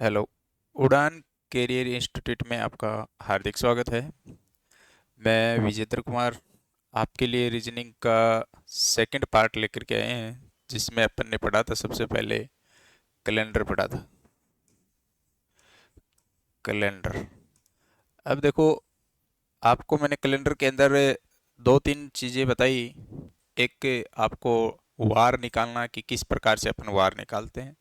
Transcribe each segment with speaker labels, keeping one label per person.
Speaker 1: Hello. उड़ान career institute में आपका हार्दिक स्वागत है। मैं विजेंद्र कुमार आपके लिए रीजनिंग का सेकंड पार्ट लेकर के आए हैं, जिसमें अपन ने पढ़ा था सबसे पहले कैलेंडर पढ़ा था। कैलेंडर। अब देखो, आपको मैंने कैलेंडर के अंदर दो तीन चीज़ें बताई। एक, आपको वार निकालना कि किस प्रकार से अपन वार निकालते हैं।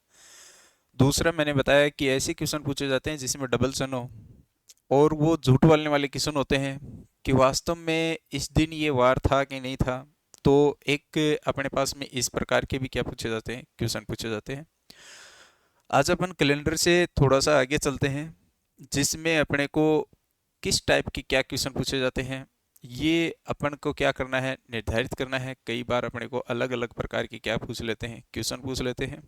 Speaker 1: दूसरा, मैंने बताया कि ऐसे क्वेश्चन पूछे जाते हैं जिसमें डबल सन हो, और वो झूठ बोलने वाले किस्म होते हैं कि वास्तव में इस दिन ये वार था कि नहीं था। तो एक अपने पास में इस प्रकार के भी क्या पूछे जाते हैं, क्वेश्चन पूछे जाते हैं। आज अपन कैलेंडर से थोड़ा सा आगे चलते हैं, जिसमें अपने को किस टाइप के क्या क्वेश्चन पूछे जाते हैं, ये अपन को क्या करना है, निर्धारित करना है। कई बार अपने को अलग अलग प्रकार की क्या पूछ लेते हैं, क्वेश्चन पूछ लेते हैं,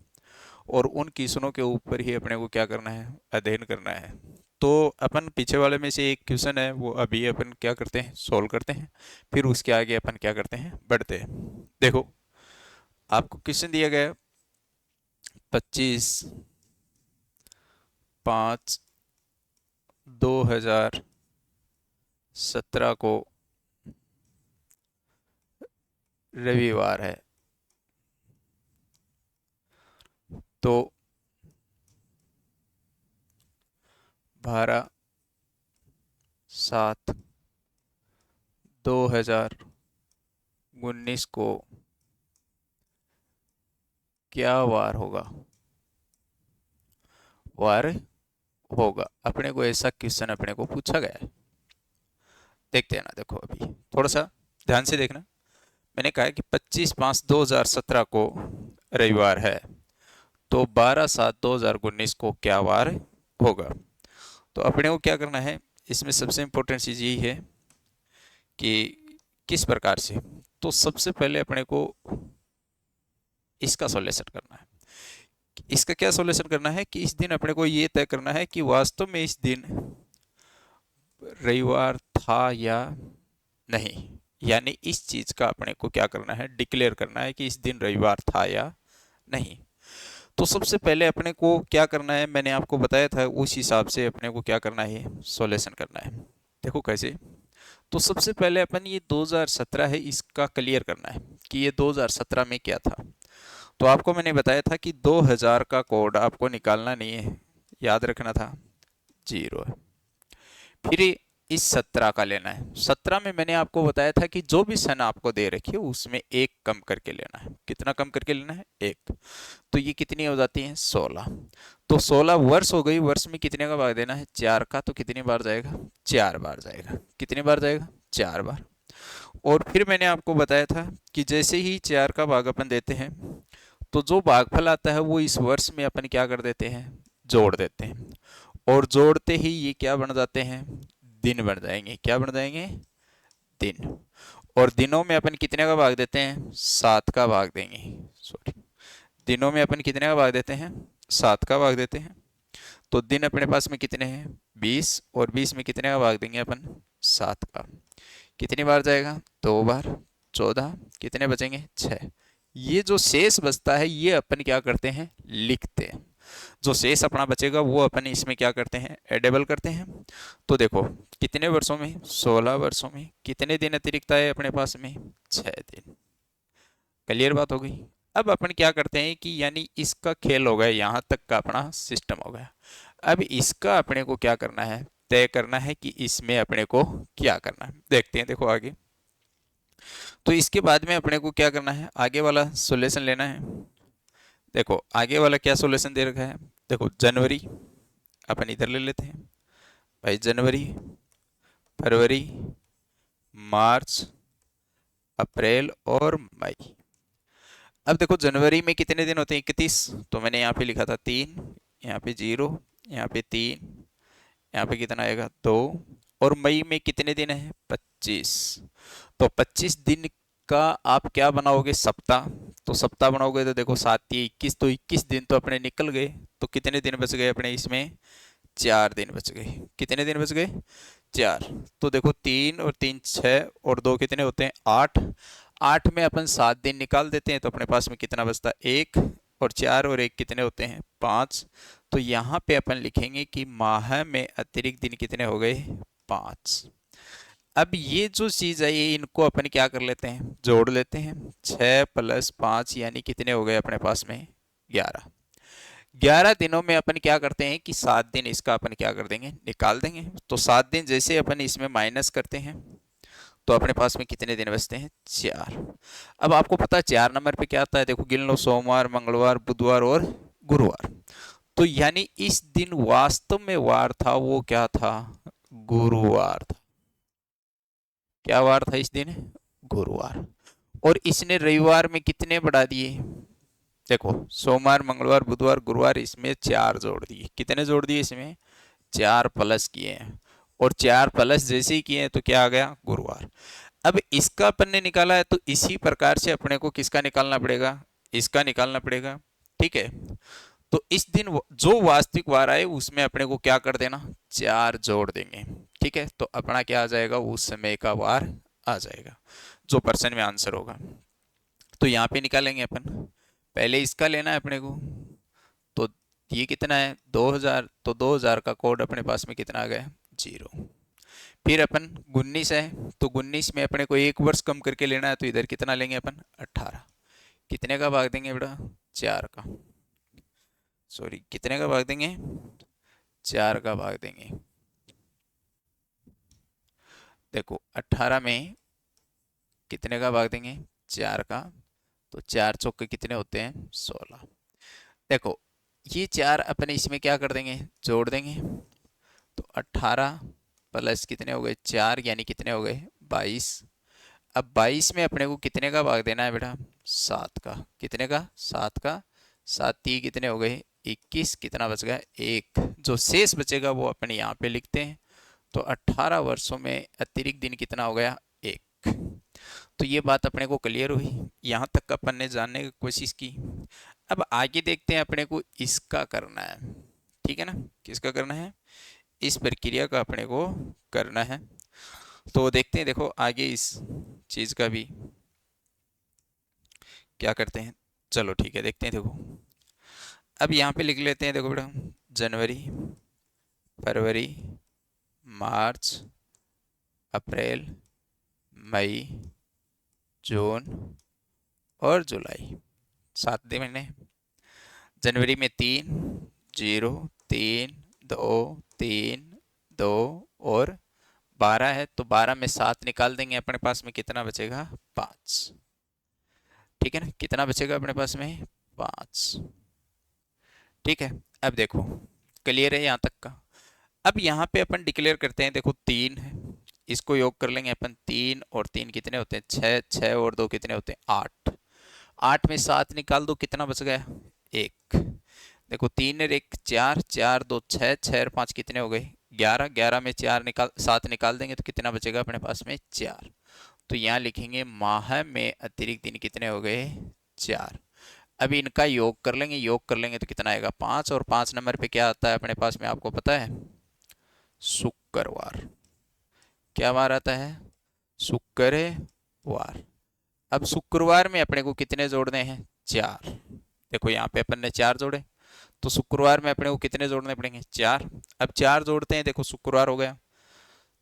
Speaker 1: और उन क्वेश्चनों के ऊपर ही अपने को क्या करना है, अध्ययन करना है। तो अपन पीछे वाले में से एक क्वेश्चन है, वो अभी अपन क्या करते हैं, सॉल्व करते हैं। फिर उसके आगे अपन क्या करते हैं, बढ़ते हैं। देखो, आपको क्वेश्चन दिया गया 25/5/2017 को रविवार है। तो 12/7/2019 को क्या वार होगा, वार होगा। अपने को ऐसा क्वेश्चन अपने को पूछा गया है। देखते हैं ना। देखो, अभी थोड़ा सा ध्यान से देखना। मैंने कहा है कि 25/5/2017 को रविवार है, तो 12/7/2019 को क्या वार होगा। तो अपने को क्या करना है, इसमें सबसे इम्पोर्टेंट चीज़ यही है कि किस प्रकार से। तो सबसे पहले अपने को इसका सॉल्यूशन करना है। इसका क्या सॉल्यूशन करना है कि इस दिन अपने को ये तय करना है कि वास्तव में इस दिन रविवार था या नहीं। यानी इस चीज का अपने को क्या करना है, डिक्लेयर करना है कि इस दिन रविवार था या नहीं। तो सबसे पहले अपने को क्या करना है, मैंने आपको बताया था, उस हिसाब से अपने को क्या करना है, सॉल्यूशन करना है। देखो कैसे। तो सबसे पहले अपन ये 2017 है, इसका क्लियर करना है कि ये 2017 में क्या था। तो आपको मैंने बताया था कि 2000 का कोड आपको निकालना नहीं है, याद रखना था, जीरो है। फिर इस 17 का लेना है। 17 में मैंने आपको बताया था कि जो भी सन आपको दे रखी है उसमें एक कम करके लेना है। कितना कम करके लेना है, एक। तो ये कितनी हो जाती है, 16। तो 16 वर्ष हो गई। वर्ष में कितने का भाग देना है, 4 का। तो कितनी बार जाएगा, 4 बार जाएगा। कितनी बार जाएगा, 4 बार। और फिर मैंने आपको बताया था कि जैसे ही 4 का भाग अपन देते हैं, तो जो भागफल आता है वो इस वर्ष में अपन क्या कर देते हैं, जोड़ देते हैं। और जोड़ते ही ये क्या बन जाते हैं, दिन बन जाएंगे। क्या बन जाएंगे, दिन। और दिनों में अपन कितने का भाग देते हैं, 7 का भाग देंगे। सॉरी, दिनों में अपन कितने का भाग देते हैं, 7 का भाग देते हैं। तो दिन अपने पास में कितने हैं, 20। और 20 में कितने का भाग देंगे अपन, 7 का। कितनी बार जाएगा, 2 बार। 14, कितने बचेंगे, 6। ये जो शेष बचता है ये अपन क्या करते हैं, लिखते हैं। जो शेष अपना बचेगा वो अपन इसमें क्या करते हैं, एडेबल करते हैं। तो देखो, कितने वर्षों में, 16 वर्षों में कितने दिन अतिरिक्त आए अपने पास में, 6 दिन। क्लियर बात हो गई। अब अपन क्या करते हैं कि यानी इसका खेल हो गया, यहाँ तक का अपना सिस्टम हो गया। अब इसका अपने को क्या करना है, तय करना है कि इसमें अपने को क्या करना है। देखते हैं, देखो आगे। तो इसके बाद में अपने को क्या करना है, आगे वाला सॉल्यूशन लेना है। देखो आगे वाला क्या सॉल्यूशन दे रखा है। देखो जनवरी, अपन इधर ले लेते हैं भाई। जनवरी, फरवरी, मार्च, अप्रैल और मई। अब देखो जनवरी में कितने दिन होते हैं, 31। तो मैंने यहाँ पे लिखा था 3, यहाँ पे 0, यहाँ पे 3, यहाँ पे कितना आएगा, 2। और मई में कितने दिन है, 25। तो 25 दिन का आप क्या बनाओगे, सप्ताह। तो सप्ताह बनाओगे तो देखो 7 × 3 = 21। तो 21 दिन तो अपने निकल गए। तो कितने दिन बच गए अपने इसमें, 4 दिन बच गए। कितने दिन बच गए, 4। तो देखो 3 और 3 6 और 2 कितने होते हैं, 8। 8 में अपन 7 दिन निकाल देते हैं तो अपने पास में कितना बचता है, 1। और 4 और 1 कितने होते हैं, 5। तो यहाँ पे अपन लिखेंगे कि माह में अतिरिक्त दिन कितने हो गए, 5। अब ये जो चीज है ये इनको अपन क्या कर लेते हैं, जोड़ लेते हैं। 6 + 5 यानी कितने हो गए अपने पास में, 11। 11 दिनों में अपन क्या करते हैं कि 7 दिन इसका अपन क्या कर देंगे, निकाल देंगे। तो 7 दिन जैसे अपन इसमें माइनस करते हैं तो अपने पास में कितने दिन बचते हैं, 4। अब आपको पता है 4 नंबर पे क्या आता है, देखो गिन लो, सोमवार, मंगलवार, बुधवार और गुरुवार। तो यानी इस दिन वास्तव में वार था वो क्या था, गुरुवार था। क्या वार था इस दिन, गुरुवार। और इसने रविवार में कितने बढ़ा दिए, देखो सोमवार, मंगलवार, बुधवार, गुरुवार, इसमें 4 जोड़ दिए। कितने जोड़ दिए इसमें, 4 प्लस किए हैं। और 4 प्लस जैसे ही किए हैं तो क्या आ गया, गुरुवार। अब इसका अपन ने निकाला है तो इसी प्रकार से अपने को किसका निकालना पड़ेगा, इसका निकालना पड़ेगा। ठीक है, तो इस दिन जो वास्तविक वार आए उसमें अपने को क्या कर देना, 4 जोड़ देंगे। ठीक है, तो अपना क्या आ जाएगा, उस समय का वार आ जाएगा, जो पर्सन में आंसर होगा। तो यहाँ पे निकालेंगे अपन, पहले इसका लेना है अपने को। तो ये कितना है, 2000, तो 2000 का कोड अपने पास में कितना आ गया, 0। फिर अपन 19 है, तो 19 में अपने को 1 वर्ष कम करके लेना है, तो इधर कितना लेंगे अपन, 18। कितने का भाग देंगे बेटा, 4 का, सॉरी कितने का भाग देंगे, 4 का भाग देंगे। देखो 18 में कितने का भाग देंगे, 4 का, तो 4 चौके कितने होते हैं, 16। देखो ये 4 अपने इसमें क्या कर देंगे, जोड़ देंगे। तो 18 प्लस कितने हो गए, 4 यानी कितने हो गए, 22। अब 22 में अपने को कितने का भाग देना है बेटा, 7 का। कितने का, 7 का। 7 तीन कितने हो गए, 21। कितना बच गया, 1। जो शेष बचेगा वो अपने यहाँ पे लिखते हैं। तो 18 वर्षों में अतिरिक्त दिन कितना हो गया, 1। तो ये बात अपने को क्लियर हुई, यहाँ तक अपन ने जानने की कोशिश की। अब आगे देखते हैं, अपने को इसका करना है। ठीक है ना, किसका करना है, इस प्रक्रिया का अपने को करना है। तो देखते हैं, देखो आगे इस चीज का भी क्या करते हैं। चलो ठीक है, देखते हैं। देखो अब यहाँ पे लिख लेते हैं, देखो बेटा, जनवरी, फरवरी, मार्च, अप्रैल, मई, जून और जुलाई, 7 महीने। जनवरी में 3, 0, 3, 2, 3, 2 और 12 है, तो 12 में 7 निकाल देंगे, अपने पास में कितना बचेगा, 5। ठीक है ना, कितना बचेगा अपने पास में, 5। ठीक है, अब देखो क्लियर है यहाँ तक का। अब यहाँ पे अपन डिक्लेयर करते हैं, देखो 3 है, इसको योग कर लेंगे अपन। 3 और 3 कितने होते हैं, 6। 6 और 2 कितने होते हैं, 8। 8 में 7 निकाल दो, कितना बच गया, 1। देखो 3 और 1 4, 4 2 6, 6 और 5 कितने हो गए, 11। 11 में 4 निकाल 7 निकाल देंगे तो कितना बचेगा अपने पास में, 4। तो यहाँ लिखेंगे माह में अतिरिक्त दिन कितने हो गए, 4। अभी इनका योग कर लेंगे, योग कर लेंगे तो कितना आएगा, 5। और 5 नंबर पे क्या आता है अपने पास में, आपको पता है, शुक्रवार। क्या वार आता है, शुक्रवार। अब शुक्रवार में अपने को कितने जोड़ने हैं, 4। देखो यहाँ पे अपन ने 4 जोड़े, तो शुक्रवार में अपने को कितने जोड़ने पड़ेंगे, 4। अब 4 जोड़ते हैं, देखो शुक्रवार हो गया।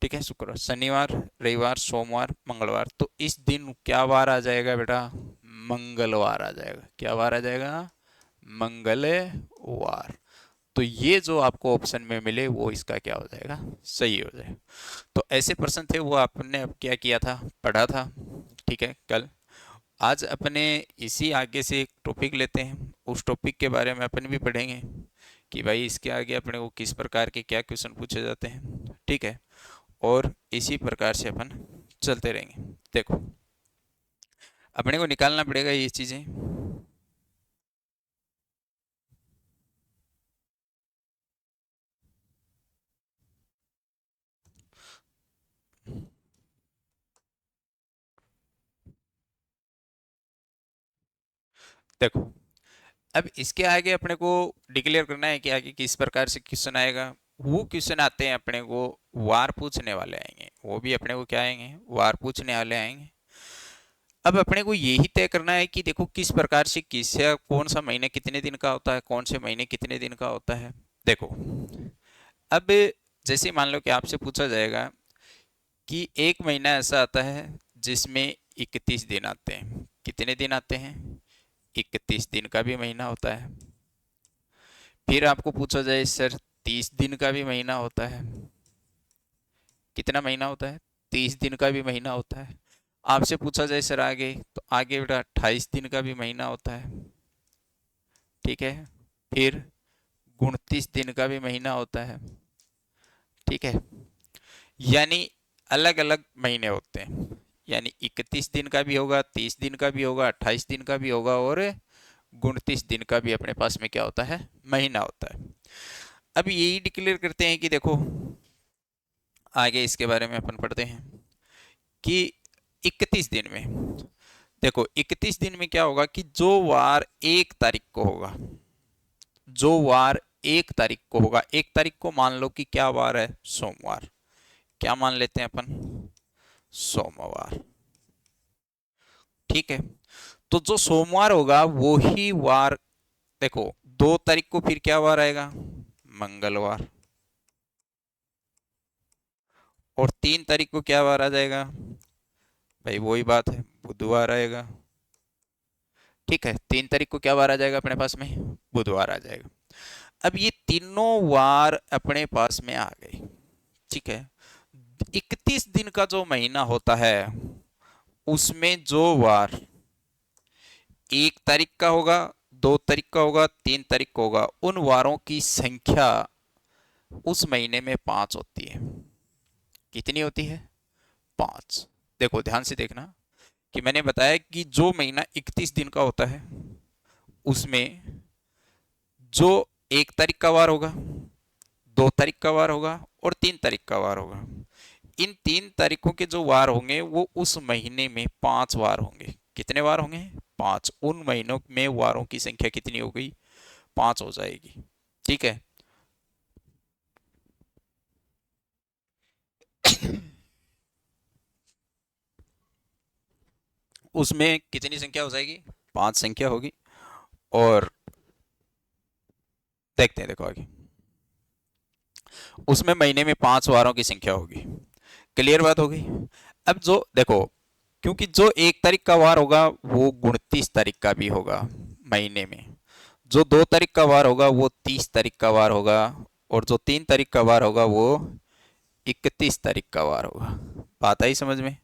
Speaker 1: ठीक है, शुक्रवार, शनिवार, रविवार, सोमवार, मंगलवार, तो इस दिन क्या वार आ जाएगा बेटा, मंगलवार आ जाएगा। क्या वार आ जाएगा, मंगलवार। तो ये जो आपको ऑप्शन में मिले वो इसका क्या हो जाएगा, सही हो जाएगा। तो ऐसे प्रश्न थे, वो आपने अब क्या किया था, पढ़ा था। ठीक है, कल आज अपने इसी आगे से एक टॉपिक लेते हैं, उस टॉपिक के बारे में अपन भी पढ़ेंगे कि भाई इसके आगे अपने को किस प्रकार के क्या क्वेश्चन पूछे जाते हैं। ठीक है, और इसी प्रकार से अपन चलते रहेंगे। देखो अपने को निकालना पड़ेगा ये चीजें। देखो अब इसके आगे अपने को डिक्लेयर करना है कि आगे किस प्रकार से क्वेश्चन आएगा। वो क्वेश्चन आते हैं अपने को, वार पूछने वाले आएंगे, वो भी अपने को क्या आएंगे, वार पूछने वाले आएंगे। अब अपने को यही तय करना है कि देखो किस प्रकार से किस या कौन सा महीने कितने दिन का होता है, कौन से महीने कितने दिन का होता है। देखो अब जैसे मान लो कि आपसे पूछा जाएगा कि एक महीना ऐसा आता है जिसमें 31 दिन आते हैं। कितने दिन आते हैं? 31 दिन का भी महीना होता है। फिर आपको पूछा जाए सर 30 दिन का भी महीना होता है। कितना महीना होता है? 30 दिन का भी महीना होता है। आपसे पूछा जाए सर आगे, तो आगे बेटा 28 दिन का भी महीना होता है। ठीक है। फिर 29 दिन का भी महीना होता है। ठीक है। यानी अलग अलग महीने होते हैं। यानी 31 दिन का भी होगा, 30 दिन का भी होगा, 28 दिन का भी होगा और 29 दिन का भी अपने पास में क्या होता है? महीना होता है। अब यही डिक्लेयर करते हैं कि देखो आगे इसके बारे में अपन पढ़ते हैं कि 31 दिन में, देखो 31 दिन में क्या होगा कि जो वार 1 तारीख को होगा, जो वार 1 तारीख को होगा, 1 तारीख को मान लो कि क्या वार है? सोमवार। क्या मान लेते हैं अपन? सोमवार। ठीक है। तो जो सोमवार होगा वो ही वार, देखो 2 तारीख को फिर क्या वार आएगा? मंगलवार। और 3 तारीख को क्या वार आ जाएगा? भाई वही बात है, बुधवार आएगा। ठीक है। 3 तारीख को क्या वार आ जाएगा अपने पास में? बुधवार आ जाएगा। अब ये तीनों वार अपने पास में आ गए। ठीक है। 31 दिन का जो महीना होता है उसमें जो वार 1 तारीख का होगा, 2 तारीख का होगा, 3 तारीख का होगा, उन वारों की संख्या उस महीने में 5 होती है। कितनी होती है? 5। देखो ध्यान से देखना कि मैंने बताया कि जो महीना 31 दिन का होता है उसमें जो 1 तारीख का वार होगा, 2 तारीख का वार होगा और 3 तारीख का वार होगा। इन 3 तारीखों के जो वार होंगे वो उस महीने में 5 वार होंगे। कितने वार होंगे? 5। उन महीनों में वारों की संख्या कितनी हो गई? 5 हो जाएगी। ठीक है। उसमें कितनी संख्या हो जाएगी? 5 संख्या होगी। और देखते हैं, देखो आगे उसमें महीने में 5 वारों की संख्या होगी। क्लियर बात होगी। अब जो देखो, क्योंकि जो 1 तारीख का वार होगा वो 29 तारीख का भी होगा महीने में, जो 2 तारीख का वार होगा वो 30 तारीख का वार होगा, और जो 3 तारीख का वार होगा वो 31 तारीख का वार होगा। बात आई समझ में?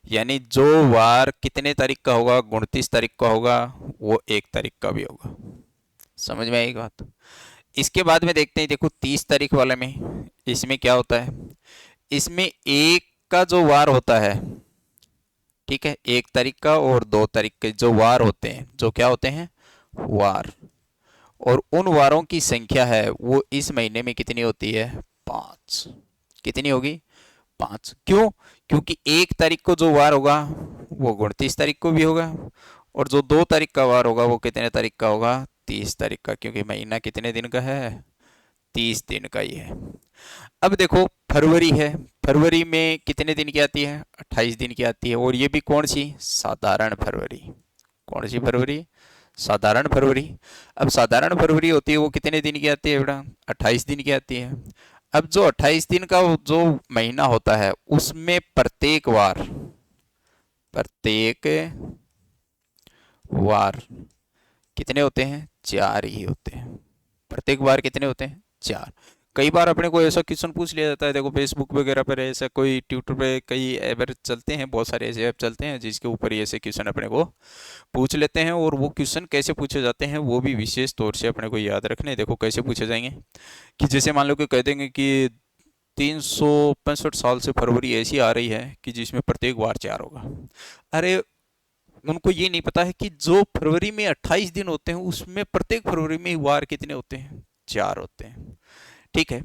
Speaker 1: यानी जो वार कितने तारीख का होगा? 29 तारीख का होगा, वो 1 तारीख का भी होगा। समझ में आई बात? इसके बाद में देखते हैं, देखो 30 तारीख वाले में इसमें क्या होता है? इसमें एक का जो वार होता है, ठीक है, 1 तारीख का और 2 तारीख के जो वार होते हैं, जो क्या होते हैं? वार। और उन वारों की संख्या है वो इस महीने में कितनी होती है? 5। कितनी होगी? 5। क्यों? क्योंकि 1 तारीख को जो वार होगा वो 29 तारीख को भी होगा, और जो 2 तारीख का वार होगा वो कितने तारीख का होगा? 30 तारीख का, क्योंकि महीना कितने दिन का है? 30 दिन का ही है। अब देखो फरवरी है, फरवरी में कितने दिन की आती है? 28 दिन की आती है। और ये भी कौन सी? साधारण फरवरी। कौन सी फरवरी? साधारण फरवरी। अब साधारण फरवरी होती है वो कितने दिन की आती है बेटा? 28 दिन की आती है। अब जो 28 दिन का जो महीना होता है उसमें प्रत्येक वार, प्रत्येक वार कितने होते हैं? 4 ही होते हैं। प्रत्येक बार कितने होते हैं? 4। कई बार अपने को ऐसा क्वेश्चन पूछ लिया जाता है, देखो फेसबुक वगैरह पर ऐसा, कोई ट्विटर पे कई ऐप चलते हैं, बहुत सारे ऐसे ऐप चलते हैं जिसके ऊपर ये ऐसे क्वेश्चन अपने को पूछ लेते हैं। और वो क्वेश्चन कैसे पूछे जाते हैं वो भी विशेष तौर से अपने को याद रखने। देखो कैसे पूछे जाएंगे कि जैसे मान लो कि कह देंगे कि 365 साल से फरवरी ऐसी आ रही है कि जिसमें प्रत्येक बार 4 होगा। अरे उनको ये नहीं पता है कि जो फरवरी में 28 दिन होते हैं उसमें प्रत्येक फरवरी में वार कितने होते हैं? 4 होते हैं। ठीक है।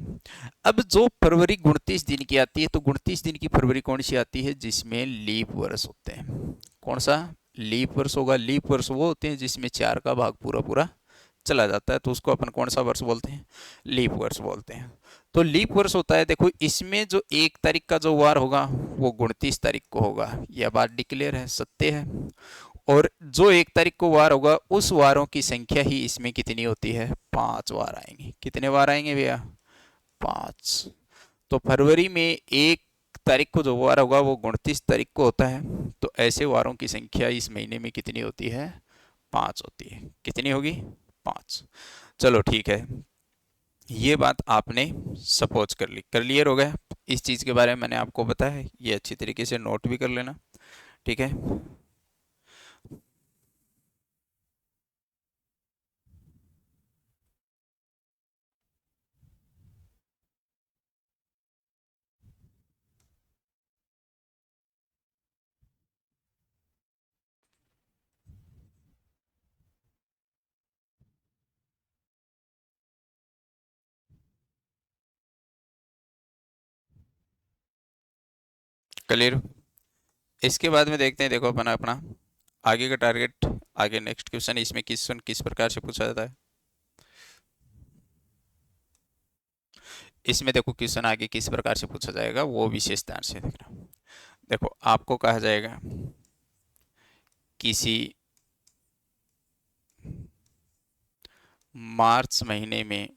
Speaker 1: अब जो फरवरी 29 दिन की आती है, तो 29 दिन की फरवरी कौन सी आती है? जिसमें लीप वर्ष होते हैं। कौन सा लीप वर्ष होगा? लीप वर्ष वो होते हैं जिसमें 4 का भाग पूरा पूरा चला जाता है, तो उसको अपन कौन सा वर्ष बोलते हैं? लीप वर्ष बोलते हैं। तो लीप वर्ष होता है, देखो इसमें जो 1 तारीख का जो वार होगा वो 29 तारीख को होगा, यह बात डिक्लेयर है, सत्य है। और जो 1 तारीख को वार होगा उस वारों की संख्या ही इसमें कितनी होती है? 5 वार आएंगे। कितने वार आएंगे भैया? 5। तो फरवरी में 1 तारीख को जो वार होगा वो 29 तारीख को होता है, तो ऐसे वारों की संख्या इस महीने में कितनी होती है? 5 होती है। कितनी होगी? 5। चलो ठीक है, ये बात आपने सपोज कर ली। क्लियर हो गया? इस चीज़ के बारे में मैंने आपको बताया, ये अच्छी तरीके से नोट भी कर लेना, ठीक है। क्लियर? इसके बाद में देखते हैं, देखो अपना अपना आगे का टारगेट, आगे नेक्स्ट क्वेश्चन, इसमें क्वेश्चन किस प्रकार से पूछा जाता है। इसमें देखो क्वेश्चन आगे किस प्रकार से पूछा जाएगा वो विशेष ध्यान से देखना। देखो आपको कहा जाएगा किसी मार्च महीने में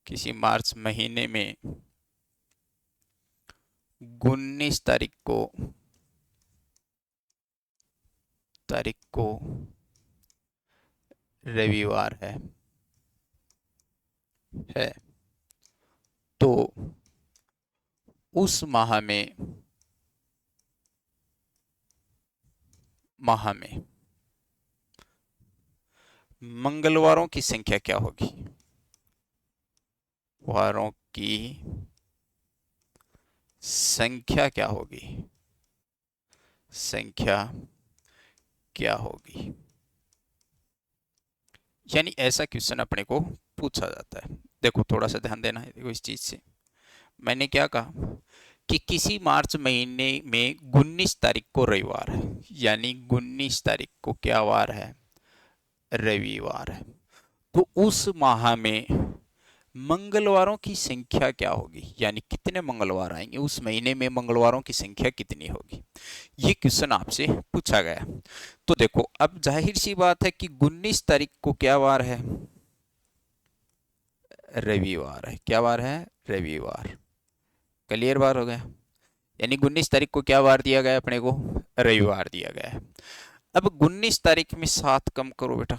Speaker 1: किसी मार्च महीने में 19 तारीख को रविवार है तो उस माह में मंगलवारों की संख्या क्या होगी? वारों की संख्या क्या होगी? संख्या क्या होगी? यानी ऐसा क्वेश्चन अपने को पूछा जाता है। देखो थोड़ा सा ध्यान देना है, देखो इस चीज से मैंने क्या कहा कि किसी मार्च महीने में 19 तारीख को रविवार है, यानी 19 तारीख को क्या वार है? रविवार है। तो उस माह में मंगलवारों की संख्या क्या होगी, यानी कितने मंगलवार आएंगे उस महीने में, मंगलवारों की संख्या कितनी होगी? ये क्वेश्चन आपसे पूछा गया। तो देखो अब जाहिर सी बात है कि 19 तारीख को क्या वार है? रविवार है। क्या वार है? रविवार। क्लियर बार हो गया? यानी 19 तारीख को क्या वार दिया गया अपने को? रविवार दिया गया है। अब 19 तारीख में 7 कम करो बेटा,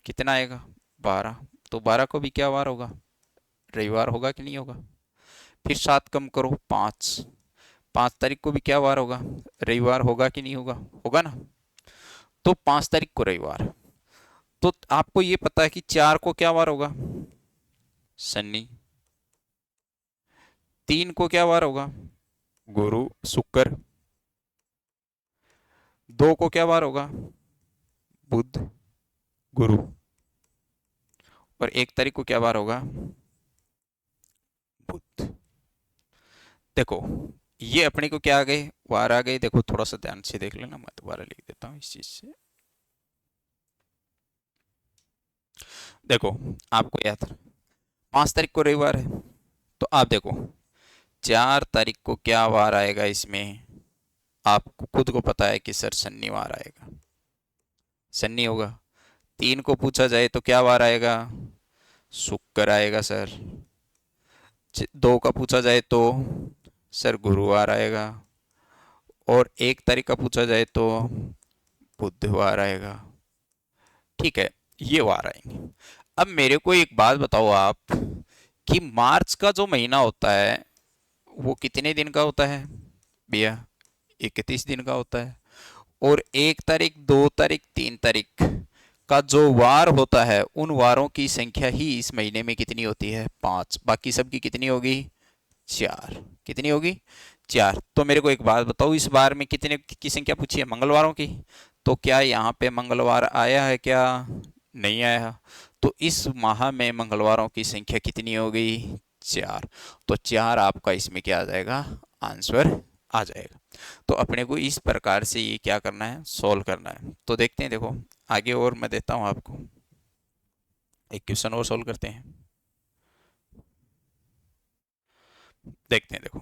Speaker 1: कितना आएगा? 12। तो 12 को भी क्या वार होगा? रविवार होगा कि नहीं होगा? फिर 7 कम करो, 5। 5 तारीख को भी क्या वार होगा? रविवार होगा कि नहीं होगा? होगा ना। तो 5 तारीख को रविवार। तो आपको ये पता है कि 4 को क्या वार होगा? शनि। 3 को क्या वार होगा? गुरु शुक्र। 2 को क्या वार होगा? बुध गुरु। और 1 तारीख को क्या वार होगा? बुध। देखो ये अपने को क्या आ गए? वार आ गए। देखो थोड़ा सा ध्यान से देख लेना, मैं दोबारा लिख देता हूँ इस चीज से। देखो आपको याद है 5 तारीख को रविवार है, तो आप देखो 4 तारीख को क्या वार आएगा इसमें? आपको खुद को पता है कि सर शनिवार आएगा, शनि होगा। 3 को पूछा जाए तो क्या वार आएगा? शुक्र आएगा सर। 2 का पूछा जाए तो सर गुरुवार आएगा। और 1 तारीख का पूछा जाए तो बुधवार आएगा। ठीक है, ये वार आएंगे। अब मेरे को एक बात बताओ आप कि मार्च का जो महीना होता है वो कितने दिन का होता है भैया? 31 दिन का होता है। और 1 तारीख, 2 तारीख, 3 तारीख का जो वार होता है उन वारों की संख्या ही इस महीने में कितनी होती है? 5। बाकी सबकी कितनी होगी? 4। कितनी होगी? 4। तो मेरे को एक बात बताओ, इस बार में कितने की संख्या पूछी है? मंगलवारों की। तो क्या यहाँ पे मंगलवार आया है क्या? नहीं आया। तो इस माह में मंगलवारों की संख्या कितनी हो गई? 4। तो 4 आपका इसमें क्या आ जाएगा? आंसर आ जाएगा। तो अपने को इस प्रकार से ये क्या करना है, सॉल्व करना है। तो देखते हैं, देखो आगे और मैं देता हूँ आपको एक क्वेश्चन और सॉल्व करते हैं। देखते हैं, देखो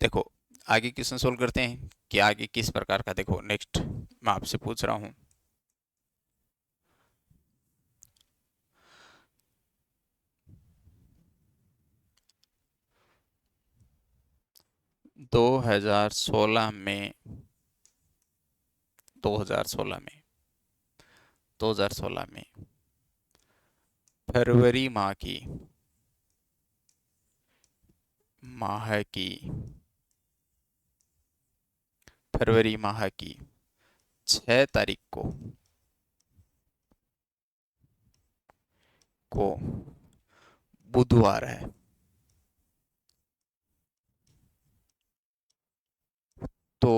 Speaker 1: देखो आगे क्वेश्चन सोल्व करते हैं कि आगे किस प्रकार का। देखो नेक्स्ट मैं आपसे पूछ रहा हूँ, 2016 में 2016 में 2016 में फरवरी माह की फरवरी माह की 6 तारीख को बुधवार है। तो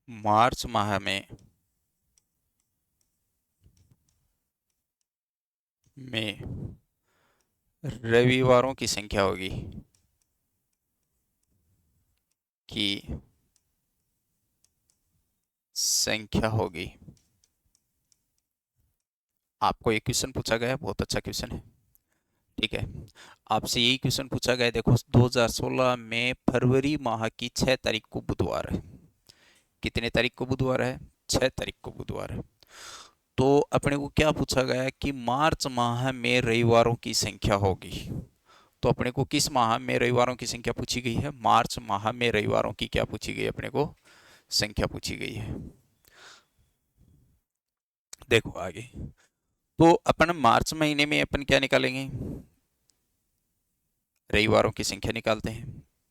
Speaker 1: मार्च माह में रविवारों की संख्या होगी की संख्या होगी। आपको एक क्वेश्चन पूछा गया है, बहुत अच्छा क्वेश्चन है, ठीक है। आपसे यही क्वेश्चन पूछा गया है, देखो 2016 में फरवरी माह की 6 तारीख को बुधवार है। कितने तारीख को बुधवार है? 6 तारीख को बुधवार है। तो अपने को क्या पूछा गया है कि मार्च माह में रविवारों की संख्या होगी। तो अपने को किस माह में रविवारों की संख्या पूछी गई है? मार्च माह में रविवारों की क्या पूछी गई है? अपने को संख्या पूछी गई है। देखो आगे, तो अपन मार्च महीने में अपन क्या निकालेंगे? रविवारों की संख्या निकालते हैं।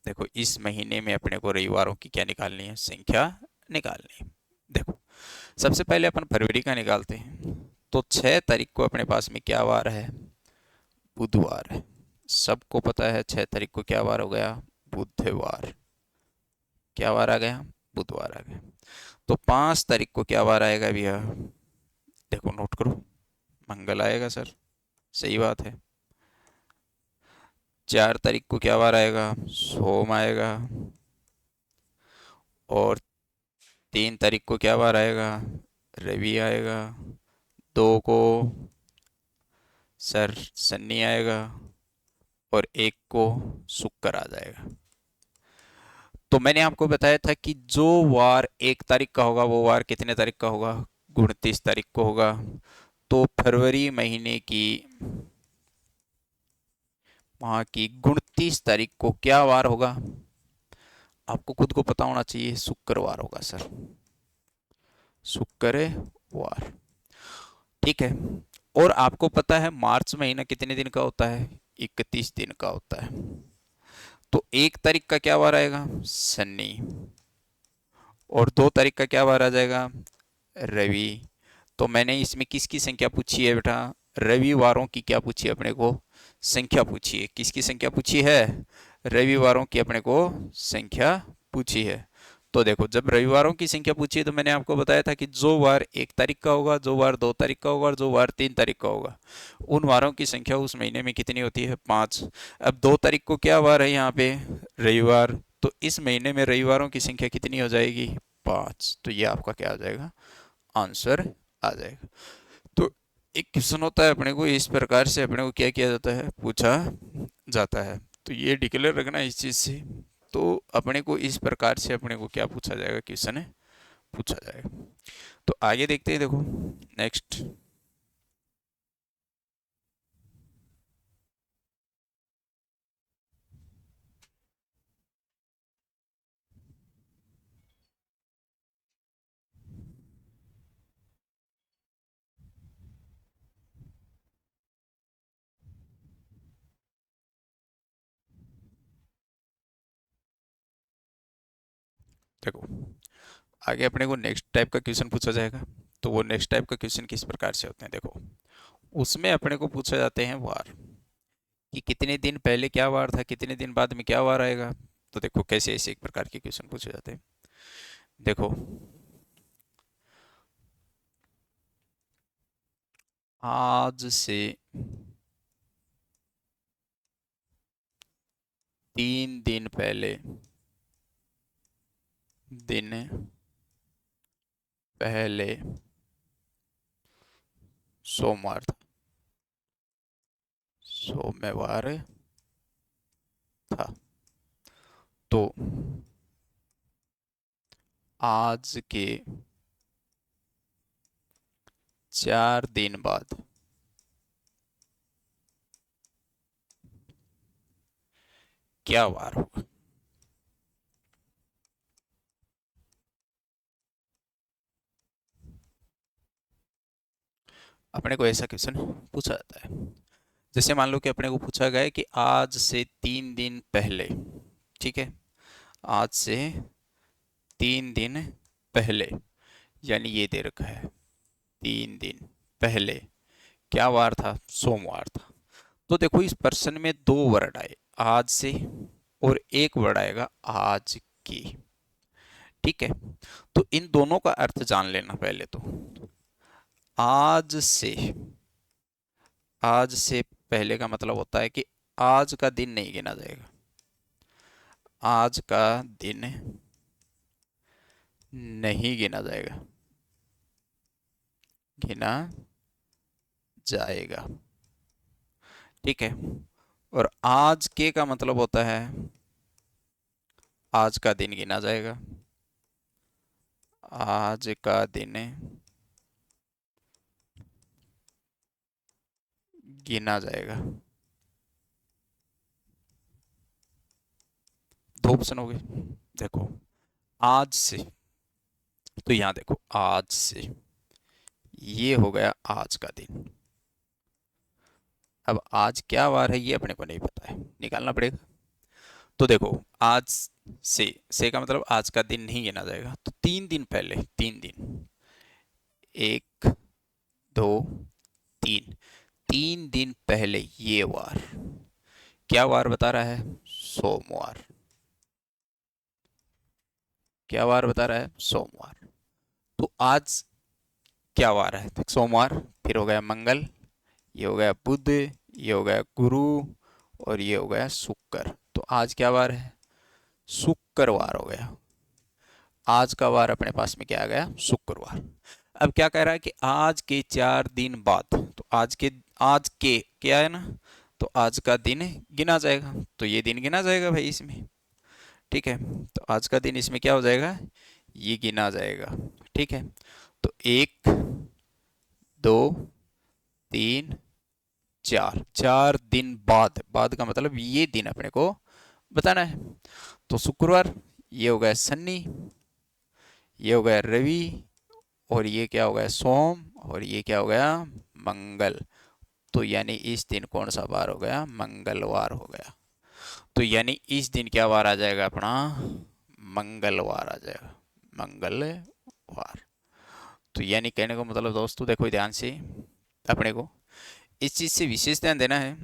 Speaker 1: देखो इस महीने में अपने को रविवारों की क्या निकालनी है? संख्या निकालनी है। देखो सबसे पहले अपन फरवरी का निकालते हैं। तो 6 तारीख को अपने पास में क्या वार है? बुधवार है। सबको पता है 6 तारीख को क्या वार हो गया? बुधवार। क्या वार आ गया? बुधवार आ गया। तो 5 तारीख को क्या वार आएगा भैया? देखो नोट करो, मंगल आएगा सर, सही बात है। 4 तारीख को क्या वार आएगा? सोम आएगा। और 3 तारीख को क्या वार आएगा? रवि आएगा। 2 को सर शनि आएगा। और 1 को शुक्र आ जाएगा। तो मैंने आपको बताया था कि जो वार 1 तारीख का होगा वो वार कितने तारीख का होगा? 29 तारीख को होगा। तो फरवरी महीने की माह की 29 तारीख को क्या वार होगा? आपको खुद को पता होना चाहिए, शुक्रवार होगा सर, शुक्रवार, ठीक है। और आपको पता है मार्च महीना कितने दिन का होता है? 31 दिन का होता है। तो 1 तारीख का क्या वार आएगा? शनि। और 2 तारीख का क्या वार आ जाएगा? रवि। तो मैंने इसमें किसकी संख्या पूछी है बेटा? रविवारों की क्या पूछी है अपने को? संख्या पूछी है। किसकी संख्या पूछी है? रविवारों की अपने को संख्या पूछी है। तो देखो जब रविवारों की संख्या पूछी है तो मैंने आपको बताया था कि जो वार 1 तारीख का होगा, जो वार 2 तारीख का होगा और जो वार 3 तारीख का होगा, उन वारों की संख्या उस महीने में कितनी होती है? 5। अब 2 तारीख को क्या वार है यहाँ पे? रविवार। तो इस महीने में रविवारों की संख्या कितनी हो जाएगी? 5। तो ये आपका क्या आ जाएगा? आंसर आ जाएगा। तो एक क्वेश्चन होता है अपने को इस प्रकार से अपने को क्या किया जाता है? पूछा जाता है। तो ये डिक्लेयर रखना इस चीज से। तो अपने को इस प्रकार से अपने को क्या पूछा जाएगा? क्वेश्चन है पूछा जाएगा। तो आगे देखते हैं, देखो नेक्स्ट। देखो आगे अपने को नेक्स्ट टाइप का क्वेश्चन पूछा जाएगा। तो वो नेक्स्ट टाइप का क्वेश्चन किस प्रकार से होते हैं? देखो उसमें अपने को पूछा जाते हैं वार, कि कितने दिन पहले क्या वार था, कितने दिन बाद में क्या वार आएगा। तो देखो कैसे ऐसे एक प्रकार के क्वेश्चन पूछे जाते हैं। देखो, आज से 3 दिन पहले, दिन पहले सोमवार था, सोमवार था। तो आज के 4 दिन बाद क्या वार होगा? अपने को ऐसा क्वेश्चन पूछा जाता है। जैसे मान लो कि अपने को पूछा गया है कि आज से 3 दिन पहले, ठीक है, आज से 3 दिन पहले, यानी ये दे रखा है 3 दिन पहले क्या वार था? सोमवार था। तो देखो इस प्रश्न में 2 वर्ड आए, आज से, और एक वर्ड आएगा आज की, ठीक है। तो इन दोनों का अर्थ जान लेना पहले तो। आज से, आज से पहले का मतलब होता है कि आज का दिन नहीं गिना जाएगा, आज का दिन नहीं गिना जाएगा, गिना जाएगा, ठीक है। और आज के का मतलब होता है आज का दिन गिना जाएगा, आज का दिन गिना जाएगा। 2 ऑप्शन हो गए। देखो, आज से, तो यहां देखो आज से, ये हो गया आज का दिन। अब आज क्या वार है ये अपने को नहीं पता है, निकालना पड़ेगा। तो देखो, आज से का मतलब आज का दिन नहीं गिना जाएगा, तो 3 दिन पहले, 3 दिन, 1, 2, 3, 3 दिन पहले ये वार, क्या वार बता रहा है? सोमवार। क्या वार बता रहा है? सोमवार। तो आज क्या वार है? तो सोमवार, फिर हो गया मंगल, ये हो गया बुध, ये हो गया गुरु, और ये हो गया शुक्र। तो आज क्या वार है? शुक्रवार हो गया। आज का वार अपने पास में क्या आ गया? शुक्रवार। अब क्या कह रहा है कि आज के 4 दिन बाद, तो आज के क्या है ना, तो आज का दिन गिना जाएगा, तो ये दिन गिना जाएगा भाई इसमें, ठीक है। तो आज का दिन इसमें क्या हो जाएगा? ये गिना जाएगा, ठीक है। तो 1, 2, 3, 4, 4 दिन बाद, बाद का मतलब ये दिन अपने को बताना है। तो शुक्रवार, ये हो गया शनि, ये हो गया रवि, और ये क्या हो गया? सोम, और ये क्या हो गया? मंगल। तो यानी इस दिन कौन सा वार हो गया? मंगलवार हो गया। तो यानी इस दिन क्या वार आ जाएगा अपना? मंगलवार आ जाएगा, मंगलवार। तो यानी कहने का मतलब दोस्तों देखो ध्यान से, अपने को इस चीज़ से विशेष ध्यान देना है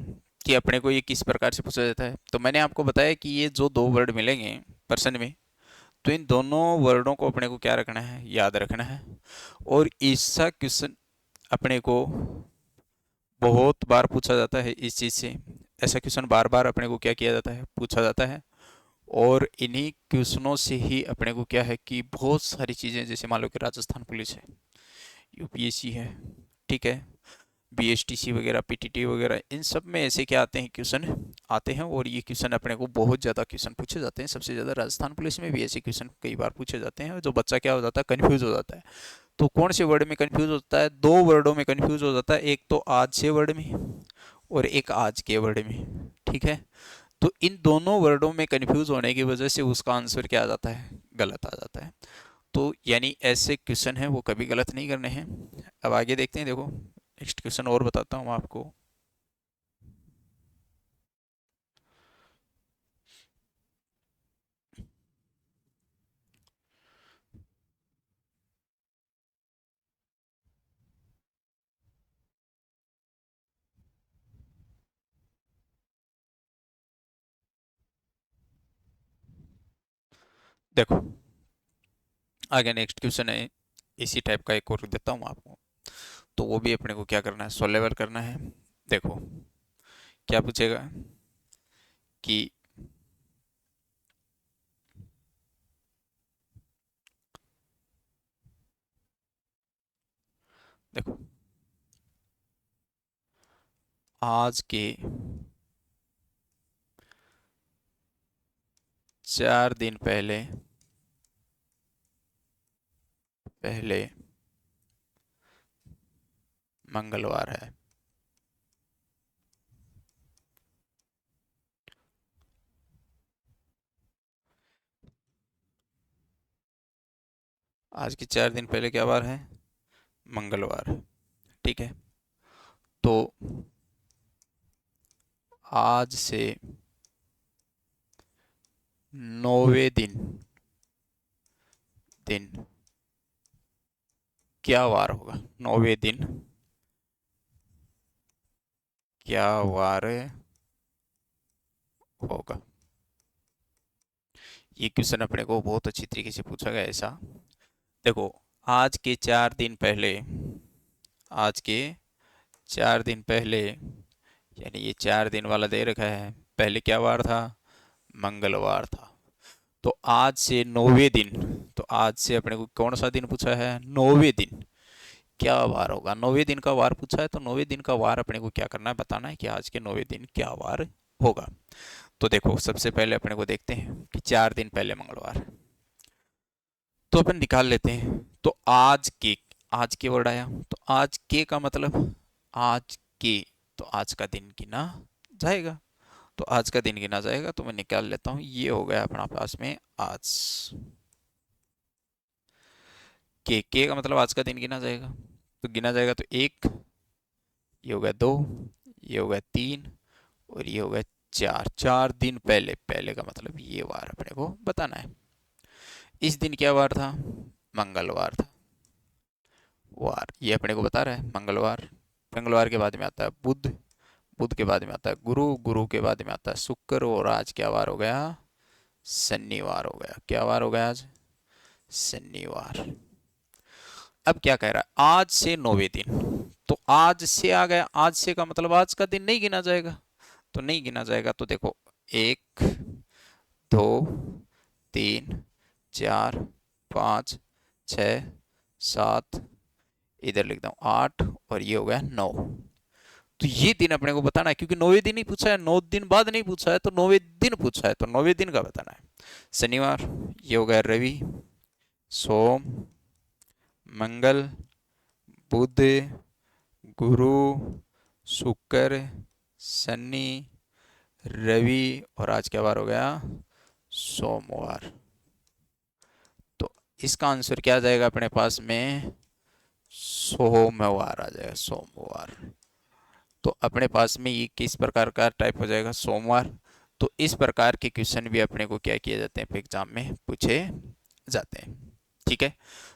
Speaker 1: कि अपने को ये किस प्रकार से पूछा जाता है। तो मैंने आपको बताया कि ये जो 2 वर्ड मिलेंगे प्रश्न में, तो इन दोनों वर्डों को अपने को क्या रखना है? याद रखना है। और ऐसा क्वेश्चन अपने को बहुत बार पूछा जाता है इस चीज़ से। ऐसा क्वेश्चन बार बार अपने को क्या किया जाता है? पूछा जाता है। और इन्हीं क्वेश्चनों से ही अपने को क्या है कि बहुत सारी चीज़ें, जैसे मान लो कि राजस्थान पुलिस है, यूपीएससी है, ठीक है, बीएसटीसी वगैरह, पीटीटी वगैरह, इन सब में ऐसे क्या आते हैं? क्वेश्चन आते हैं। और ये क्वेश्चन अपने को बहुत ज़्यादा क्वेश्चन पूछे जाते हैं। सबसे ज़्यादा राजस्थान पुलिस में भी ऐसे क्वेश्चन कई बार पूछे जाते हैं, जो बच्चा क्या हो जाता है? कन्फ्यूज हो जाता है। तो कौन से वर्ड में कंफ्यूज होता है? 2 वर्डों में कंफ्यूज हो जाता है, एक तो आज से वर्ड में, और एक आज के वर्ड में, ठीक है। तो इन दोनों वर्डों में कंफ्यूज होने की वजह से उसका आंसर क्या आ जाता है? गलत आ जाता है। तो यानी ऐसे क्वेश्चन है वो कभी गलत नहीं करने हैं। अब आगे देखते हैं, देखो नेक्स्ट क्वेश्चन और बताता हूँ आपको। देखो आगे नेक्स्ट क्वेश्चन है, इसी टाइप का एक और देता हूँ आपको, तो वो भी अपने को क्या करना है, सोल्व करना है। देखो क्या पूछेगा कि देखो आज के 4 दिन पहले पहले मंगलवार है। आज के 4 दिन पहले क्या वार है, मंगलवार। ठीक है, तो आज से 9वें दिन क्या वार होगा, 9वें दिन क्या वार होगा। ये क्वेश्चन अपने को बहुत अच्छी तरीके से पूछा गया ऐसा। देखो आज के 4 दिन पहले, आज के 4 दिन पहले यानी ये 4 दिन वाला दे रखा है, पहले क्या वार था, मंगलवार था। तो आज से 9वें दिन, तो आज से अपने को कौन सा दिन पूछा है, 9वें दिन क्या वार होगा। 9वें दिन का वार पूछा है, तो 9वें दिन का वार अपने को क्या करना है, बताना है कि आज के 9वें दिन क्या वार होगा। तो देखो सबसे पहले अपने को देखते हैं कि 4 दिन पहले मंगलवार, तो अपन निकाल लेते हैं। तो आज के वर्ड आया, तो आज के का मतलब आज के, तो आज का दिन गिना जाएगा। तो आज का दिन गिना जाएगा, तो मैं निकाल लेता हूँ, ये हो गया अपना पास में आज। के का मतलब आज का दिन गिना जाएगा, तो गिना जाएगा तो एक, ये हो गया दो, ये हो गया तीन, और ये हो गया चार। 4 दिन पहले, पहले का मतलब ये वार अपने को बताना है। इस दिन क्या वार था, मंगलवार था। वार ये अपने को बता रहा है मंगलवार। मंगलवार के बाद में आता है बुध, बुध के बाद में आता है गुरु, गुरु के बाद में आता है शुक्र, और आज क्या वार हो गया, शनिवार हो गया। क्या वार हो गया आज, शनिवार। अब क्या कह रहा है, आज से 9वें दिन, तो आज से आ गया, आज से का मतलब आज का दिन नहीं गिना जाएगा, तो नहीं गिना जाएगा। तो देखो एक, दो, तीन, चार, पाँच, छ, सात, इधर लिखता हूँ 8, और ये हो गया 9। तो ये दिन अपने को बताना है, क्योंकि 9वें दिन ही पूछा है, 9 दिन बाद नहीं पूछा है, तो 9वें दिन पूछा है, तो 9वें दिन का बताना है। शनिवार, ये हो गया रवि, सोम, मंगल, बुध, गुरु, शुक्र, शनि, रवि, और आज क्या वार हो गया, सोमवार। तो इसका आंसर क्या आ जाएगा अपने पास में, सोमवार आ जाएगा, सोमवार। तो अपने पास में ये किस प्रकार का टाइप हो जाएगा, सोमवार। तो इस प्रकार के क्वेश्चन भी अपने को क्या किए जाते हैं, एग्जाम में पूछे जाते हैं। ठीक है,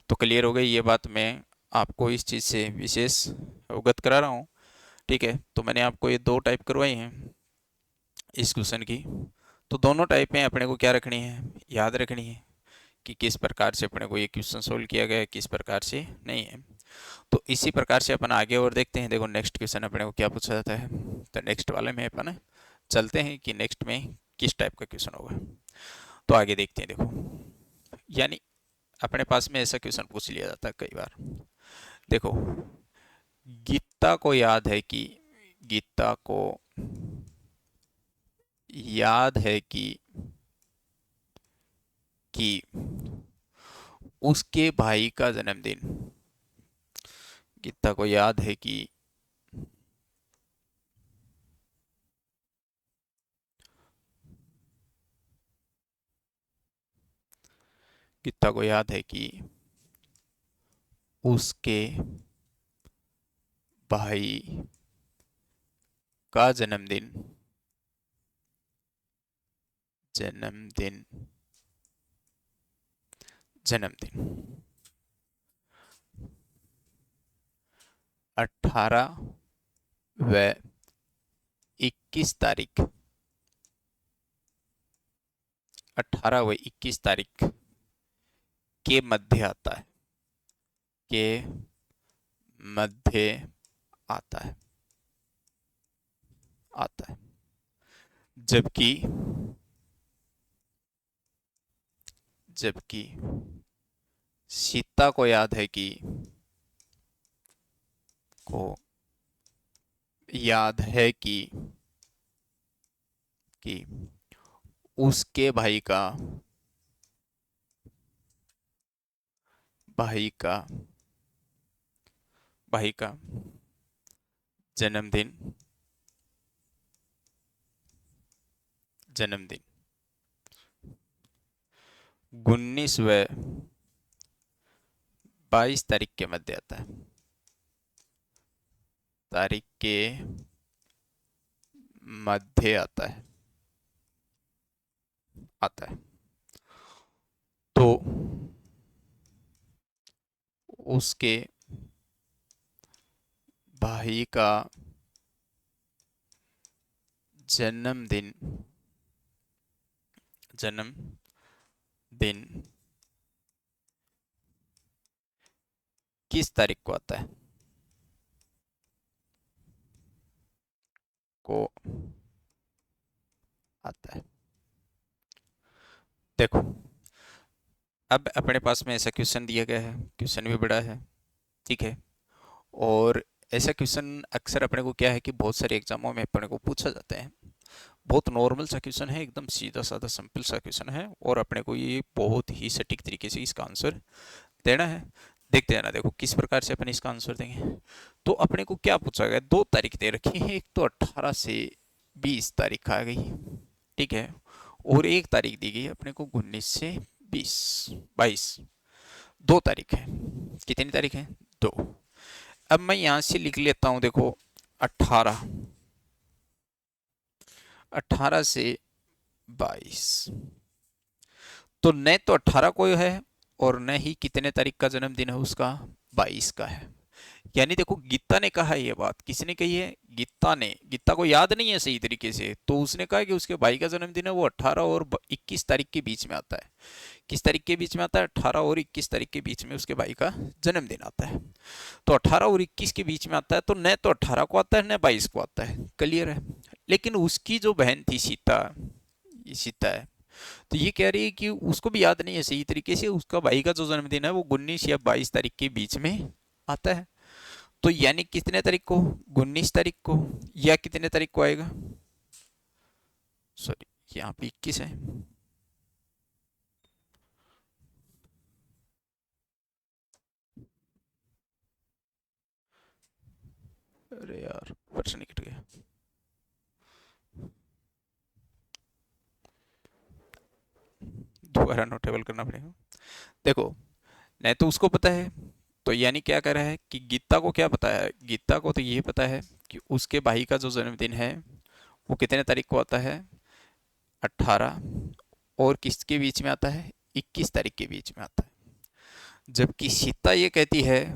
Speaker 1: तो क्लियर हो गई ये बात, मैं आपको इस चीज़ से विशेष अवगत करा रहा हूँ। ठीक है, तो मैंने आपको ये 2 टाइप करवाई हैं इस क्वेश्चन की। तो दोनों टाइपें अपने को क्या रखनी है, याद रखनी है कि किस प्रकार से अपने को ये क्वेश्चन सोल्व किया गया है, किस प्रकार से नहीं है। तो इसी प्रकार से अपन आगे और देखते हैं। देखो नेक्स्ट क्वेश्चन अपने को क्या पूछा जाता है, तो नेक्स्ट वाले में अपन चलते हैं कि नेक्स्ट में किस टाइप का क्वेश्चन होगा। तो आगे देखते हैं। देखो यानी अपने पास में ऐसा क्वेश्चन पूछ लिया जाता है कई बार। देखो गीता को याद है कि, गीता को याद है कि उसके भाई का जन्मदिन, गीता को याद है कि गीता को याद है कि उसके भाई का जन्मदिन, जन्मदिन, जन्मदिन 18 व 21 तारीख, 18 व 21 तारीख के मध्य आता है, के मध्य आता है, आता है। जबकि जबकि सीता को याद है को याद है कि उसके भाई का भाई का जन्मदिन जन्मदिन 19 व 22 तारीख के मध्य आता है, तारीख के मध्य आता है। तो उसके भाई का जन्मदिन किस तारीख को आता है, को आता है। देखो, अब अपने पास में ऐसा क्वेश्चन दिया गया है, क्वेश्चन भी बड़ा है, ठीक है। और ऐसा क्वेश्चन अक्सर अपने को क्या है कि बहुत सारे एग्जामों में अपने को पूछा जाता है। बहुत नॉर्मल सा क्वेश्चन है, एकदम सीधा साधा सिंपल सा क्वेश्चन है, और अपने को ये बहुत ही सटीक तरीके से इसका आंसर देना है। देखते हैं ना, देखो किस प्रकार से अपन इसका आंसर देंगे। तो अपने को क्या पूछा गया, 2 तारीख दे रखी है, एक तो 18 से 20 तारीख आ गई, ठीक है। और एक तारीख दी गई अपने को 19 से 22 2 तारीख है। कितनी तारीख है, 2। अब मैं यहां से लिख लेता हूं, देखो 18 18 से 22, तो न तो 18 को है और न ही कितने तारीख का जन्मदिन है उसका, 22 का है। यानी देखो, गीता ने कहा ये बात, किसने कही है, गीता ने। गीता को याद नहीं है सही तरीके से, तो उसने कहा कि उसके भाई का जन्मदिन है वो 18 और 21 तारीख के बीच में आता है। किस तारीख के बीच में आता है, 18 और 21 तारीख के बीच में उसके भाई का जन्मदिन आता है। तो 18 और 21 के बीच में आता है, तो न तो 18 को आता है न 22 को आता है, क्लियर है। लेकिन उसकी जो बहन थी सीता, ये सीता है, तो ये कह रही है कि उसको भी याद नहीं है सही तरीके से, उसका भाई का जो जन्मदिन है वो 19 या 22 तारीख के बीच में आता है। तो यानी कितने तारीख को, 19 तारीख को, या कितने तारीख को आएगा, सॉरी यहाँ पे 21 है। अरे यार, वर्ष निकट गया। दोबारा नोटेबल करना पड़ेगा। देखो, नहीं तो उसको पता है, तो यानी क्या कह रहा है कि गीता को क्या पता है, गीता को तो ये पता है कि उसके भाई का जो जन्मदिन है वो कितने तारीख को आता है, 18, और किसके बीच में आता है, 21 तारीख के बीच में आता है। जबकि सीता ये कहती है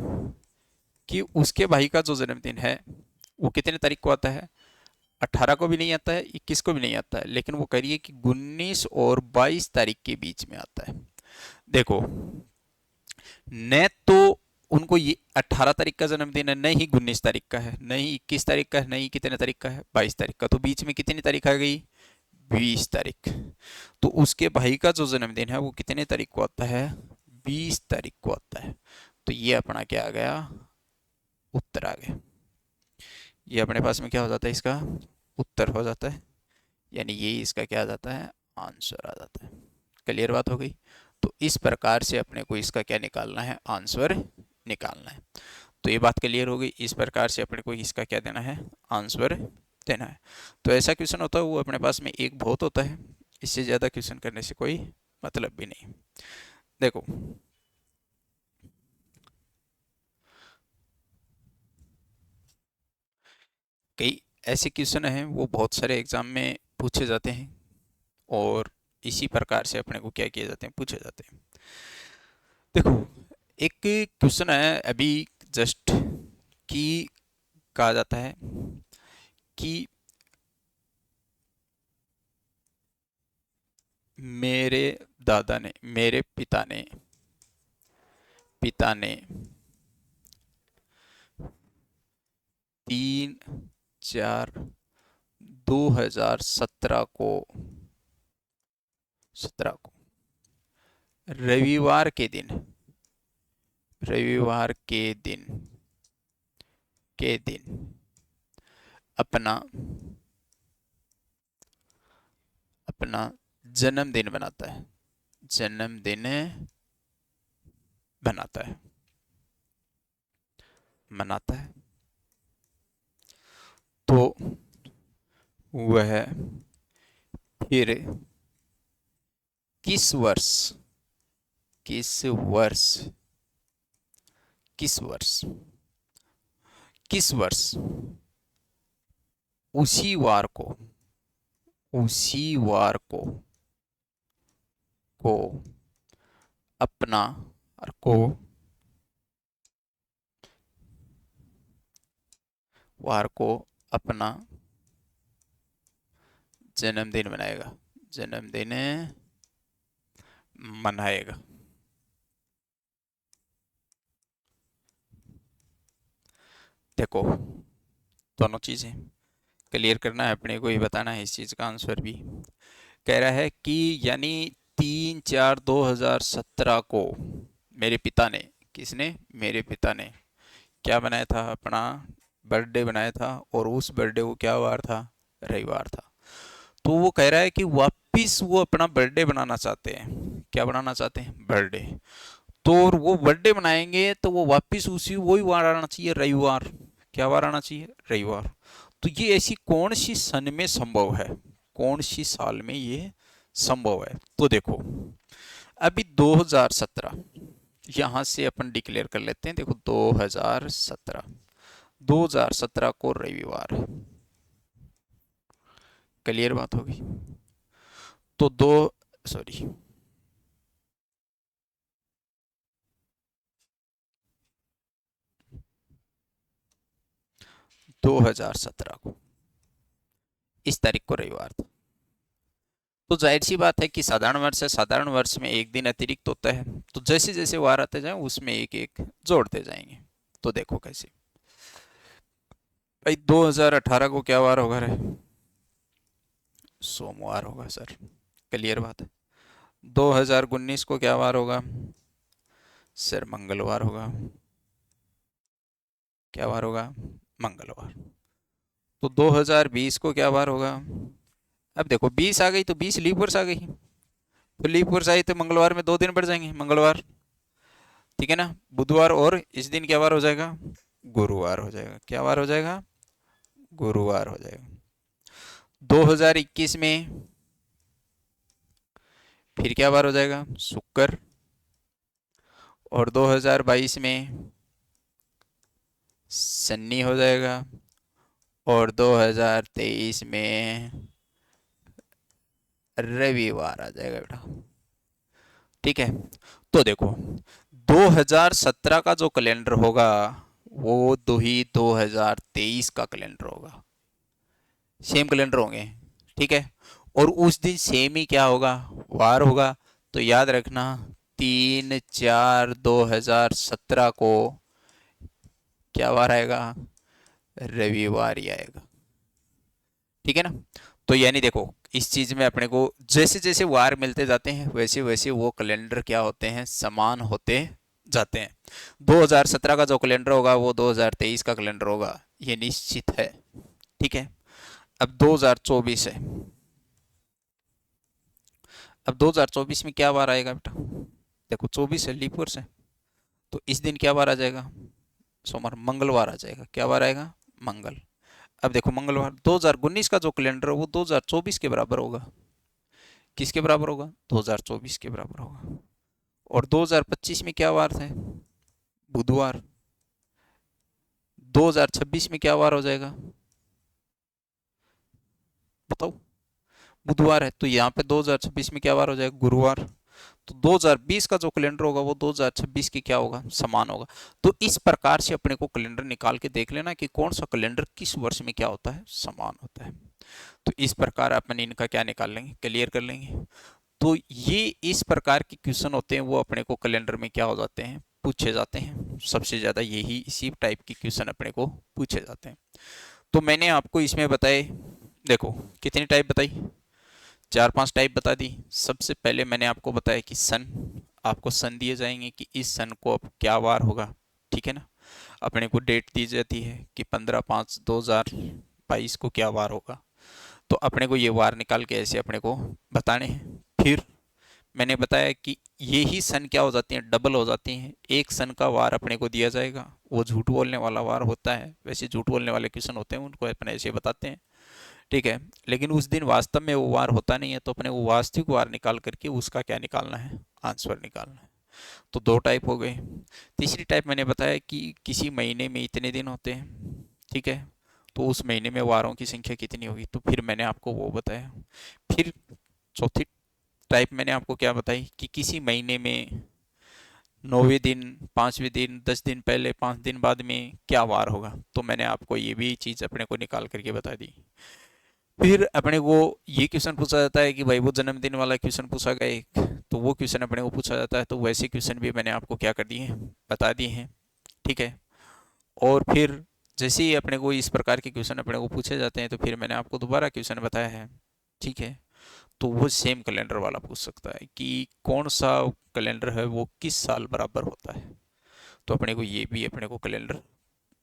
Speaker 1: कि उसके भाई का जो जन्मदिन है वो कितने तारीख को आता है, 18 को भी नहीं आता है, 21 को भी नहीं आता है, लेकिन वो कह रही है कि 19 और 22 तारीख के बीच में आता है। देखो, न तो उनको ये 18 तारीख का जन्मदिन है, न ही 19 तारीख का है, न ही 21 तारीख का है, न ही कितने तारीख का है, 22 तारीख का। तो बीच में कितनी तारीख आ गई, 20 तारीख। तो उसके भाई का जो जन्मदिन है वो कितने तारीख को आता है, 20 तारीख को आता है। तो ये अपना क्या आ गया, उत्तर आ गया। ये अपने पास में क्या हो जाता है, इसका उत्तर हो जाता है, यानी ये इसका क्या आ जाता है, आंसर आ जाता है। क्लियर बात हो गई। तो इस प्रकार से अपने को इसका क्या निकालना है, आंसर निकालना है। तो ये बात क्लियर हो गई, इस प्रकार से अपने को इसका क्या देना है, आंसर देना है। तो ऐसा क्वेश्चन होता है वो अपने पास में एक बहुत होता है, इससे ज़्यादा क्वेश्चन करने से कोई मतलब भी नहीं। देखो, कई ऐसे क्वेश्चन हैं वो बहुत सारे एग्जाम में पूछे जाते हैं, और इसी प्रकार से अपने को क्या किए जाते हैं, पूछे जाते हैं। देखो, एक क्वेश्चन है अभी जस्ट, कि कहा जाता है कि मेरे दादा ने, मेरे पिता ने पिता ने 3/4/2017 को रविवार के दिन अपना अपना जन्मदिन बनाता है, बनाता है मनाता है। तो वह फिर किस वर्ष किस वर्ष किस वर्ष किस वर्ष उसी वार को को अपना को वार को अपना जन्मदिन मनाएगा। देखो, दोनों चीजें क्लियर करना है अपने को, ही बताना है इस चीज का आंसर भी। कह रहा है कि यानी 3/4/2017 को मेरे पिता ने, किसने? मेरे पिता ने क्या बनाया था? अपना बर्थडे बनाया था, और उस बर्थडे को क्या वार था? रविवार था। तो वो कह रहा है कि वापिस वो अपना बर्थडे बनाना चाहते हैं। क्या बनाना चाहते हैं? बर्थडे। तो वो बर्थडे बनाएंगे तो वो वापिस उसी वही वार आना चाहिए, रविवार। क्या वार आना चाहिए? रविवार। तो ये ऐसी कौन सी सन में संभव है, कौन सी साल में ये संभव है? तो देखो, अभी 2017 यहां से अपन डिक्लेयर कर लेते हैं। देखो 2017 को रविवार है। क्लियर बात होगी। तो 2017 को इस तारीख को रविवार था। तो जाहिर सी बात है कि साधारण वर्ष है, साधारण वर्ष में एक दिन अतिरिक्त होता है। तो जैसे जैसे वार आते जाए उसमें एक एक जोड़ते जाएंगे। तो देखो कैसे भाई, 2018 को क्या वार होगा रे? सोमवार होगा सर। क्लियर बात है। 2019 को क्या वार होगा सर? मंगलवार होगा। क्या वार होगा? मंगलवार। तो 2020 को क्या वार होगा? अब देखो 20 आ गई तो 20 लीप वर्ष आ गई, तो लीप वर्ष आई तो मंगलवार में 2 दिन बढ़ जाएंगे, मंगलवार। ठीक है ना? बुधवार, और इस दिन क्या वार हो जाएगा? गुरुवार हो जाएगा। क्या वार हो जाएगा? गुरुवार हो जाएगा। 2021 में फिर क्या वार हो जाएगा? शुक्र। और 2022 में शनि हो जाएगा। और 2023 में रविवार आ जाएगा बेटा। ठीक है। तो देखो 2017 का जो कैलेंडर होगा वो 2023 का कैलेंडर होगा। सेम कैलेंडर होंगे। ठीक है। और उस दिन सेम ही क्या होगा? वार होगा। तो याद रखना 3/4/2017 को क्या वार आएगा? रविवार ही आएगा। ठीक है ना? तो यानी देखो, इस चीज में अपने को जैसे जैसे वार मिलते जाते हैं वैसे वैसे वो कैलेंडर क्या होते हैं? समान होते जाते हैं। 2017 का जो कैलेंडर होगा वो 2023 का कैलेंडर होगा, ये निश्चित है। ठीक है। अब 2024 है। अब 2024 में क्या वार आएगा बेटा? देखो 24 है, लीप वर्ष है। तो इस दिन क्या वार आ जाएगा? सोमवार, मंगलवार आ जाएगा। क्या वार आएगा? मंगल। अब देखो मंगलवार, 2019 का जो कैलेंडर है वो 2024 के बराबर होगा। किसके बराबर होगा? 2024 के बराबर होगा। और 2025 में क्या वार है? बुधवार। 2026 में क्या वार हो जाएगा? बताओ। बुधवार है, तो यहाँ पे 2026 में क्या वार हो जाएगा? गुरुवार। तो 2020 का जो कैलेंडर होगा वो 2026 की क्या होगा? समान होगा। तो इस प्रकार से अपने को कैलेंडर निकाल के देख लेना कि कौन सा कैलेंडर किस वर्ष में क्या होता है? समान होता है। तो इस प्रकार अपन इनका क्या निकाल लेंगे? क्लियर कर लेंगे। तो ये इस प्रकार के क्वेश्चन होते हैं वो अपने को कैलेंडर में क्या हो जाते हैं? पूछे जाते हैं, सबसे ज़्यादा यही इसी टाइप के क्वेश्चन अपने को पूछे जाते हैं। तो मैंने आपको इसमें बताए, देखो कितनी टाइप बताई, चार पांच टाइप बता दी। सबसे पहले मैंने आपको बताया कि सन, आपको सन दिए जाएंगे कि इस सन को अब क्या वार होगा, ठीक है ना। अपने को डेट दी जाती है कि 15/5/2022 को क्या वार होगा, तो अपने को ये वार निकाल के ऐसे अपने को बताने हैं। फिर मैंने बताया कि ये ही सन क्या हो जाती हैं, डबल हो जाती हैं। एक सन का वार अपने को दिया जाएगा, वो झूठ बोलने वाला वार होता है, वैसे झूठ बोलने वाले क्वेश्चन होते हैं उनको अपने ऐसे बताते हैं, ठीक है। लेकिन उस दिन वास्तव में वो वार होता नहीं है, तो अपने वो वास्तविक वार निकाल करके उसका क्या निकालना है, आंसर निकालना है। तो दो टाइप हो गए। तीसरी टाइप मैंने बताया कि किसी महीने में इतने दिन होते हैं, ठीक है, तो उस महीने में वारों की संख्या कितनी होगी, तो फिर मैंने आपको वो बताया। फिर चौथी टाइप मैंने आपको क्या बताई कि किसी महीने में 9वें दिन, 5वें दिन, 10 दिन पहले, 5 दिन बाद में क्या वार होगा, तो मैंने आपको ये भी चीज़ अपने को निकाल करके बता दी। फिर अपने को ये क्वेश्चन पूछा जाता है कि भाई वो जन्मदिन वाला क्वेश्चन पूछा गया एक, तो वो क्वेश्चन अपने को पूछा जाता है, तो वैसे क्वेश्चन भी मैंने आपको क्या कर दिए हैं, बता दिए हैं, ठीक है। और फिर जैसे ही अपने को इस प्रकार के क्वेश्चन अपने को पूछे जाते हैं, तो फिर मैंने आपको दोबारा क्वेश्चन बताया है, ठीक है। तो वो सेम कैलेंडर वाला पूछ सकता है कि कौन सा कैलेंडर है वो किस साल बराबर होता है, तो अपने को ये भी अपने को कैलेंडर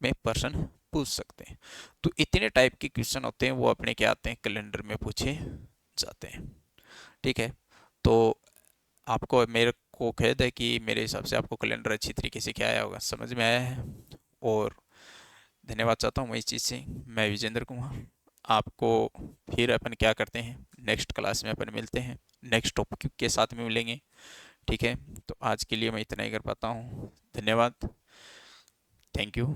Speaker 1: में प्रश्न पूछ सकते हैं। तो इतने टाइप के क्वेश्चन होते हैं, वो अपने क्या आते हैं, कैलेंडर में पूछे जाते हैं, ठीक है। तो आपको, मेरे को खेद है कि मेरे हिसाब से आपको कैलेंडर अच्छी तरीके से क्या आया होगा, समझ में आया है। और धन्यवाद चाहता हूँ मैं इस चीज़ से। मैं विजेंद्र कुमार, आपको फिर अपन क्या करते हैं, नेक्स्ट क्लास में अपन मिलते हैं, नेक्स्ट टॉपिक के साथ में मिलेंगे, ठीक है। तो आज के लिए मैं इतना ही कर पाता हूँ। धन्यवाद, थैंक यू।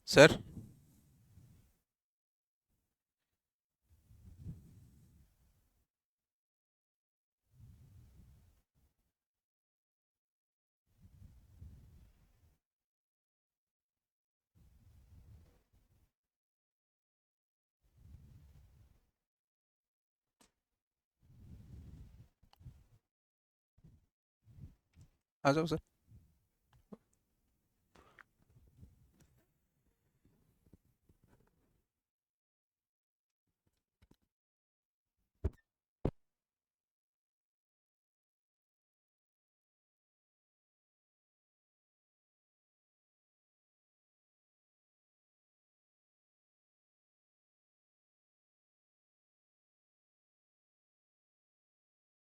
Speaker 1: सर, आ जाओ सर।